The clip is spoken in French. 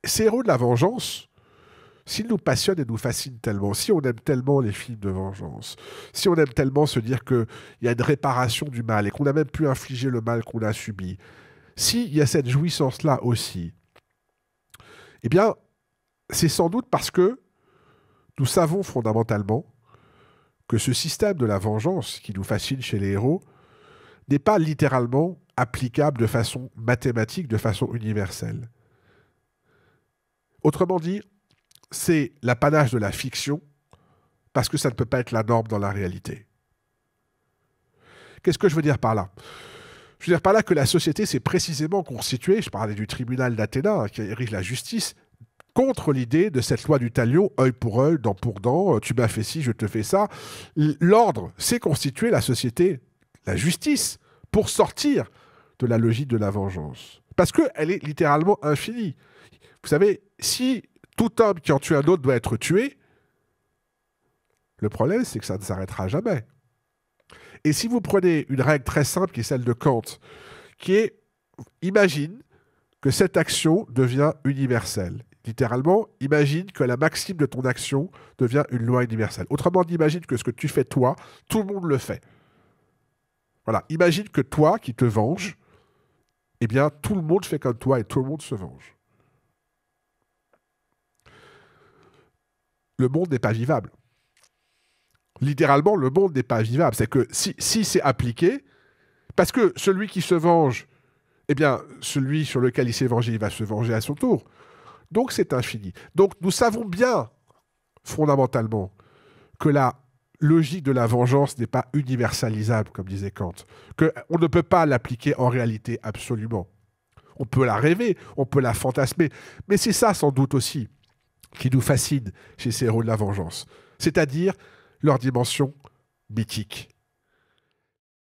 ces héros de la vengeance, s'ils nous passionnent et nous fascinent tellement, si on aime tellement les films de vengeance, si on aime tellement se dire qu'il y a une réparation du mal et qu'on a même pu infliger le mal qu'on a subi, s'il y a cette jouissance-là aussi, eh bien, c'est sans doute parce que nous savons fondamentalement que ce système de la vengeance qui nous fascine chez les héros n'est pas littéralement applicable de façon mathématique, de façon universelle. Autrement dit, c'est l'apanage de la fiction parce que ça ne peut pas être la norme dans la réalité. Qu'est-ce que je veux dire par là? Je veux dire par là que la société s'est précisément constituée, je parlais du tribunal d'Athéna qui érige la justice, contre l'idée de cette loi du talion, œil pour œil, dent pour dent, tu m'as fait ci, je te fais ça. L'ordre s'est constitué, la société, la justice, pour sortir de la logique de la vengeance. Parce qu'elle est littéralement infinie. Vous savez, si tout homme qui en tue un autre doit être tué, le problème, c'est que ça ne s'arrêtera jamais. Et si vous prenez une règle très simple qui est celle de Kant, qui est, imagine que cette action devient universelle. Littéralement, imagine que la maxime de ton action devient une loi universelle. Autrement dit, imagine que ce que tu fais toi, tout le monde le fait. Voilà, imagine que toi qui te venges, eh bien, tout le monde fait comme toi et tout le monde se venge. Le monde n'est pas vivable. Littéralement, le monde n'est pas vivable. C'est que si c'est appliqué, parce que celui qui se venge, eh bien, celui sur lequel il s'est vengé, il va se venger à son tour. Donc, c'est infini. Donc, nous savons bien, fondamentalement, que la logique de la vengeance n'est pas universalisable, comme disait Kant. Qu'on ne peut pas l'appliquer en réalité absolument. On peut la rêver, on peut la fantasmer. Mais c'est ça, sans doute aussi, qui nous fascine chez ces héros de la vengeance. C'est-à-dire leur dimension mythique.